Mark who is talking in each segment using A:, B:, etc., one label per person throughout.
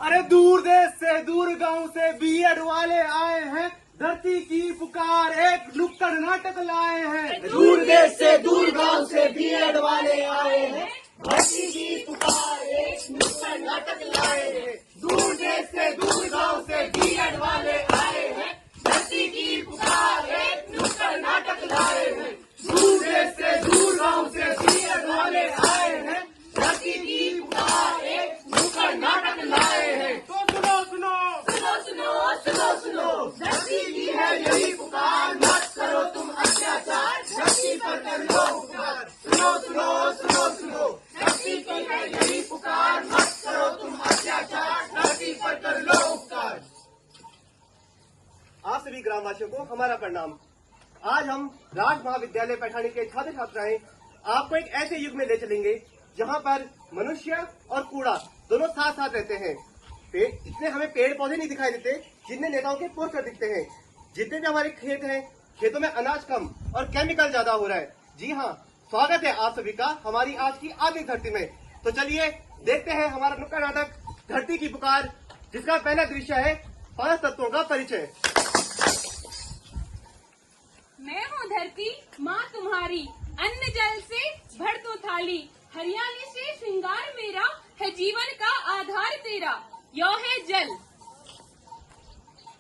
A: अरे दूर देश से दूर गांव से बीएड वाले आए हैं, धरती की पुकार एक नुक्कड़ नाटक लाए हैं।
B: दूर देश से दूर गांव से बीएड वाले आए हैं, धरती की पुकार एक नुक्कड़ नाटक लाए हैं। दूर देश से दूर गांव से बीएड वाले आए हैं, धरती की पुकार एक नुक्कड़ नाटक लाए हैं। दूर देश से दूर गांव से बीएड वाले आए हैं, धरती की पुकार एक नुक्कड़ नाटक लाए हैं।
A: तो सुनो सुनो
B: सुनो सुनो सुनो सुनो, धरती की है यही पुकार, मत करो तुम अत्याचार, धरती पर कर लो उपकार। सुनो सुनो सुनो सुनो, धरती की है यही पुकार, मत करो तुम अत्याचार, धरती पर कर लो उपकार।
A: आप सभी ग्रामवासियों को हमारा प्रणाम। आज हम राज महाविद्यालय पैठानी के छात्र छात्राएं आपको एक ऐसे युग में ले चलेंगे जहां पर मनुष्य और कूड़ा दोनों साथ साथ रहते हैं। इसमें हमें पेड़ पौधे नहीं दिखाई देते जिनमें नेताओं के पोस्टर दिखते हैं। जितने भी हमारे खेत हैं, खेतों में अनाज कम और केमिकल ज्यादा हो रहा है। जी हाँ, स्वागत है आप सभी का हमारी आज की आधुनिक धरती में। तो चलिए देखते हैं हमारा नुक्कड़ नाटक धरती की पुकार, जिसका पहला दृश्य है 5 तत्वों का परिचय।
C: मैं हूँ धरती माँ तुम्हारी, अन्न जल से भर दो थाली, हरियाली से श्रृंगार मेरा, है जीवन का आधार तेरा, यो है जल।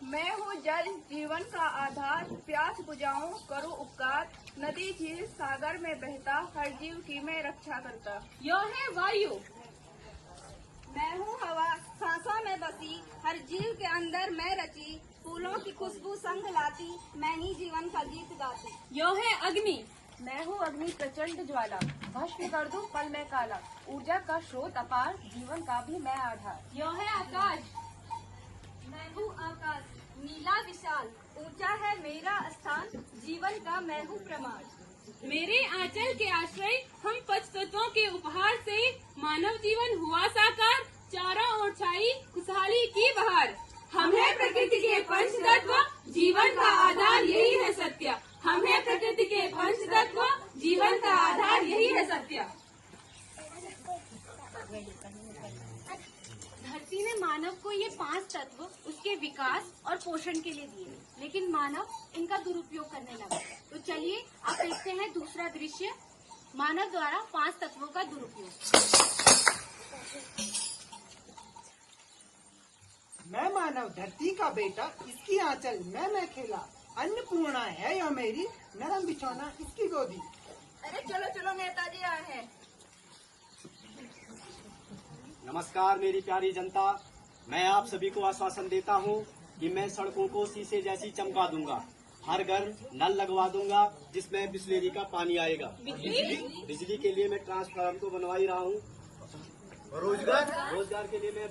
D: मैं हूँ जल जीवन का आधार, प्यास बुझाऊं करूँ उपकार, नदी झील सागर में बहता, हर जीव की मैं रक्षा करता,
C: यो है वायु।
E: मैं हूँ हवा सांसों में बसी, हर जीव के अंदर मैं रची, फूलों की खुशबू संग लाती, मैं ही जीवन का गीत गाती,
C: यो है अग्नि।
D: मैं हूँ अग्नि प्रचंड ज्वाला, भस्म कर दूं पल में काला, ऊर्जा का स्रोत अपार, जीवन का भी मैं आधार,
C: यो है आकाश।
E: मैं हूँ आकाश नीला विशाल, ऊंचा है मेरा स्थान, जीवन का मैं हूँ प्रमाण,
C: मेरे आंचल के आश्रय हम पंच तत्वों के उपहार से, मानव जीवन हुआ साकार, चारों ओर छाई खुशहाली की बहार। हम है प्रकृति के पंच तत्व, जीवन का आधार यही है सत्य। हम है प्रकृति के पंच तत्व, जीवन का आधार यही है सत्य। धरती ने मानव को ये 5 तत्व उसके विकास और पोषण के लिए दिए, लेकिन मानव इनका दुरुपयोग करने लगा। तो चलिए अब देखते हैं दूसरा दृश्य, मानव द्वारा 5 तत्वों का दुरुपयोग।
F: मैं मानव धरती का बेटा, इसकी आंचल मैं खेला, अन्नपूर्णा है यह मेरी, नरम बिछौना इसकी गोदी।
D: अरे चलो चलो नेताजी आए हैं।
G: नमस्कार मेरी प्यारी जनता, मैं आप सभी को आश्वासन देता हूं कि मैं सड़कों को शीशे जैसी चमका दूंगा, हर घर नल लगवा दूंगा जिसमें बिस्लेरी का पानी आएगा। बिजली के लिए मैं ट्रांसफार्मर तो बनवा ही रहा हूँ, रोजगार के लिए मैं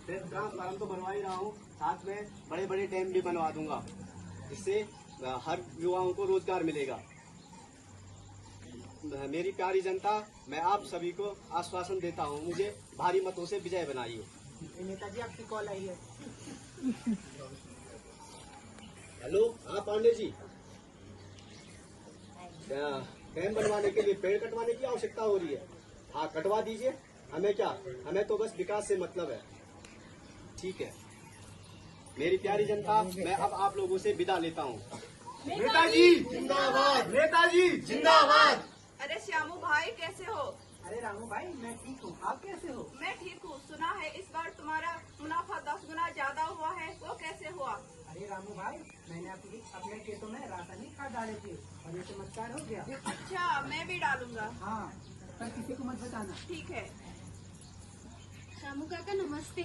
G: ट्रांसफार्मर तो बनवा ही रहा हूँ, साथ में बड़े बड़े डैम भी बनवा दूंगा, जिससे हर युवाओं को रोजगार मिलेगा। मेरी प्यारी जनता, मैं आप सभी को आश्वासन देता हूँ, मुझे भारी मतों से विजय बनाइए।
F: नेताजी आपकी कॉल आई है।
G: हेलो, हाँ पांडे जी, डैम बनवाने के लिए पेड़ कटवाने की आवश्यकता हो रही है। हाँ कटवा दीजिए, हमें क्या, हमें तो बस विकास से मतलब है। ठीक है मेरी प्यारी जनता, मैं अब आप लोगों से विदा लेता हूँ।
A: नेताजी जिंदाबाद, नेताजी जिंदाबाद।
D: अरे श्यामू भाई कैसे हो?
F: अरे रामू भाई मैं ठीक हूँ, आप कैसे हो?
D: मैं ठीक हूँ। सुना है इस बार तुम्हारा मुनाफा 10 गुना ज्यादा हुआ है, वो कैसे हुआ?
F: अरे रामू भाई, मैंने अपने खेतों में रासायनिक खाद डाले थे और ये चमत्कार हो गया।
D: अच्छा, मैं भी डालूंगा।
F: हाँ, पर किसी को मत बताना।
D: ठीक है।
E: शामू काका नमस्ते।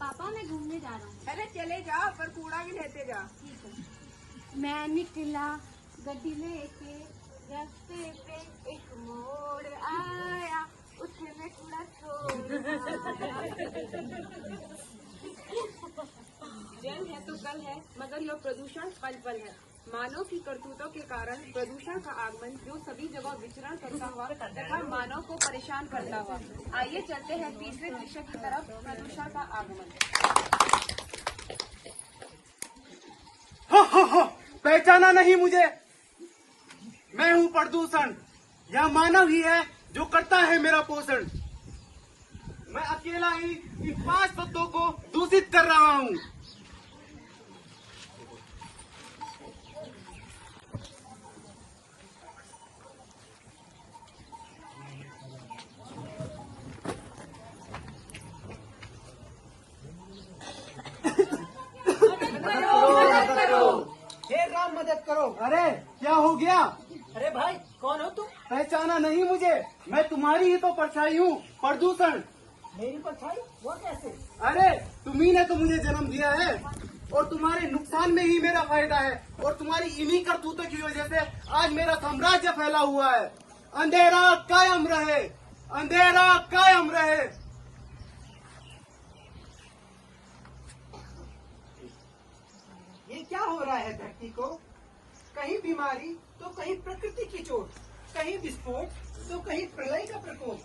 E: पापा मैं घूमने जा रहा हूँ।
D: अरे चले जाओ, पर कूड़ा भी लेते जा।
E: ठीक है। मैं निकला गड्डी लेके, रास्ते पे एक मोड़ आया, उसमें कूड़ा छोड़।
D: जल है तो कल है, मगर यह प्रदूषण पल पल है। मानव की करतूतों के कारण प्रदूषण का आगमन जो सभी जगह विचरण करता हुआ तथा मानव को परेशान करता हुआ। आइए चलते हैं तीसरे दृश्य की तरफ, प्रदूषण का आगमन।
A: पहचाना नहीं मुझे? मैं हूँ प्रदूषण। यह मानव ही है जो करता है मेरा पोषण।
G: मैं अकेला ही इन 5 तत्वों को दूषित कर रहा हूँ।
F: हे राम मदद करो।
G: अरे क्या हो गया?
F: अरे भाई कौन हो तुम?
G: पहचाना नहीं मुझे? मैं तुम्हारी ही तो परछाई हूँ। प्रदूषण।
F: मेरी परछाई? वो कैसे?
G: अरे तुम्ही ने तो मुझे जन्म दिया है और तुम्हारे नुकसान में ही मेरा फायदा है और तुम्हारी इन्हीं करतूतों की वजह से आज मेरा साम्राज्य फैला हुआ है। अंधेरा कायम रहे, अंधेरा कायम रहे।
F: ये क्या हो रहा है धरती को? कहीं बीमारी तो कहीं प्रकृति की चोट, कहीं विस्फोट तो कहीं प्रलय का प्रकोप।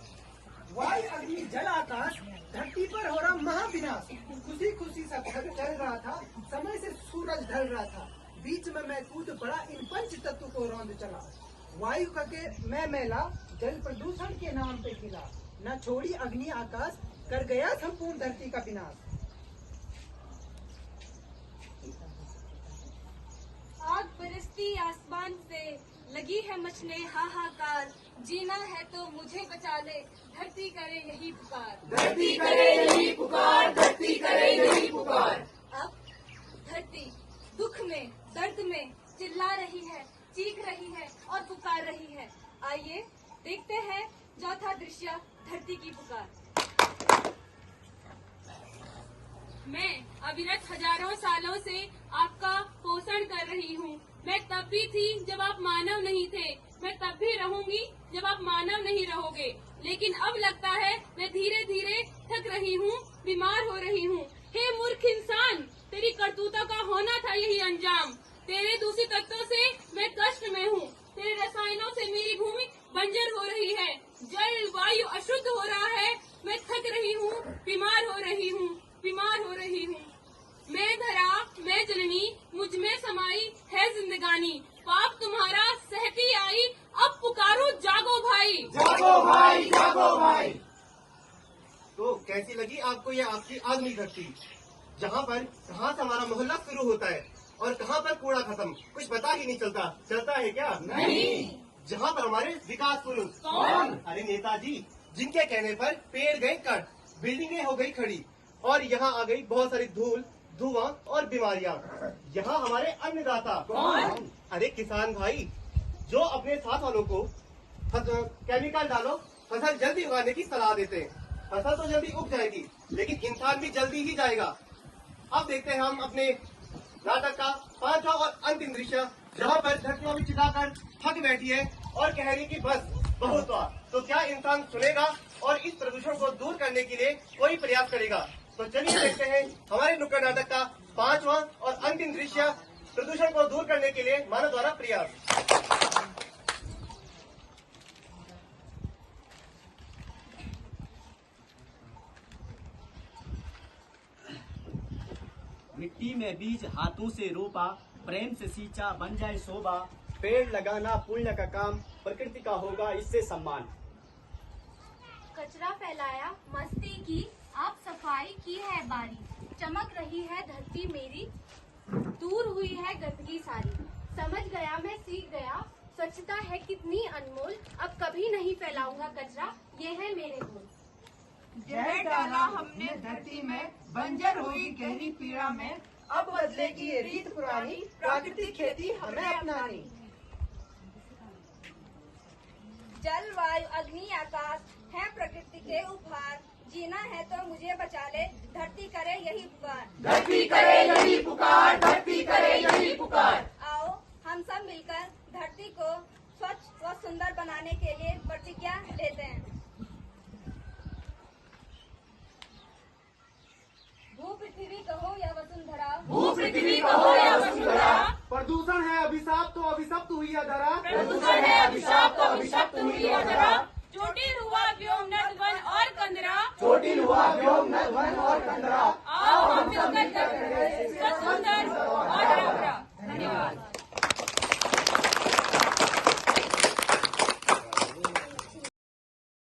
F: वायु अग्नि जल आकाश, धरती पर हो रहा महाविनाश। खुशी खुशी सब घर चल रहा था, समय से सूरज ढल रहा था। बीच में मैं कूद पड़ा, इन पंच तत्व को रौंद चला। वायु करके मैं मैला, जल प्रदूषण के नाम पे खिला। न छोड़ी अग्नि आकाश, कर गया संपूर्ण धरती का विनाश।
E: आग बरसती आसमान से, लगी है मचने हाहाकार। जीना है तो मुझे बचा ले, धरती करे यही पुकार।
B: धरती करे यही पुकार, धरती करे यही पुकार।
E: अब धरती दुख में, दर्द में चिल्ला रही है, चीख रही है और पुकार रही है। आइए देखते हैं चौथा दृश्य, धरती की पुकार।
C: मैं अविरत हजारों सालों से आपका पोषण कर रही हूँ। मैं तब भी थी जब आप मानव नहीं थे, मैं तब भी रहूंगी जब आप मानव नहीं रहोगे। लेकिन अब लगता है मैं धीरे धीरे थक रही हूँ, बीमार हो रही हूँ। हे मूर्ख इंसान, तेरी करतूतों का होना था यही अंजाम। तेरे दूषित तत्वों से मैं कष्ट में हूँ, तेरे रसायनों से मेरी भूमि बंजर हो रही है, जल वायु अशुद्ध हो रहा है। मैं थक रही हूँ, बीमार हो रही हूँ, बीमार हो रही हूँ। मैं धरा, मैं जननी, मुझ में समाई है जिंदगानी। पाप तुम्हारा सहती आई, अब पुकारो जागो भाई।
B: जागो भाई, जागो भाई।
A: तो कैसी लगी आपको ये आपकी आदमी धरती, जहाँ पर कहाँ से हमारा मोहल्ला शुरू होता है और कहाँ पर कूड़ा खत्म, कुछ पता ही नहीं चलता है क्या?
B: नहीं।
A: जहाँ पर हमारे विकास पुरुष
B: कौन?
A: अरे नेताजी, जिनके कहने पर पेड़ गए कट, बिल्डिंगें हो गई खड़ी और यहाँ आ गई बहुत सारी धूल, धुआं और बीमारियाँ। यहाँ हमारे अन्नदाता
B: कौन?
A: अरे किसान भाई, जो अपने साथ वालों को केमिकल डालो, फसल जल्दी उगाने की सलाह देते हैं। फसल तो जल्दी उग जाएगी लेकिन इंसान भी जल्दी ही जाएगा। अब देखते हैं हम अपने नाटक का 5वां और अंतिम दृश्य, जहाँ पर धरती में चिल्लाकर थक बैठी है और कह रही कि बस बहुत हुआ। तो क्या इंसान सुनेगा और इस प्रदूषण को दूर करने के लिए कोई प्रयास करेगा? तो चलिए देखते हैं हमारे नुक्कड़ नाटक का 5वां और अंतिम दृश्य, प्रदूषण को दूर करने के लिए मानव द्वारा प्रयास।
G: मिट्टी में बीज हाथों से रोपा, प्रेम से सींचा बन जाए शोभा। पेड़ लगाना पुण्य का काम, प्रकृति का होगा इससे सम्मान।
E: कचरा फैलाया, मस्ती की, आप सफाई की है बारी। चमक रही है धरती मेरी, दूर हुई है गंदगी सारी। समझ गया, मैं सीख गया, स्वच्छता है कितनी अनमोल। अब कभी नहीं फैलाऊंगा कचरा, ये है मेरे गोल।
F: जहर डाला हमने धरती में, बंजर हुई गहरी पीड़ा में। अब बदलेगी ये रीत पुरानी, प्राकृतिक खेती हमें अपनानी।
E: जल वायु अग्नि आकाश है प्रकृति के उपहार। जीना है तो मुझे बचा ले, धरती करे यही पुकार।
B: धरती करे यही पुकार, धरती करे यही पुकार।
E: आओ हम सब मिलकर धरती को स्वच्छ व सुंदर बनाने के लिए प्रतिज्ञा लेते हैं। भू पृथ्वी कहो या वसुंधरा,
B: भू पृथ्वी कहो या वसुंधरा।
A: प्रदूषण है अभिशाप तो अभिशप्त हुई है धरा।
B: प्रदूषण है अभिशाप तो अभिशप्त हुई है धरा।
C: चोटिल हुआ व्योम नद वन और कंदरा,
B: चोटिल हुआ व्योम नद वन और कंदरा।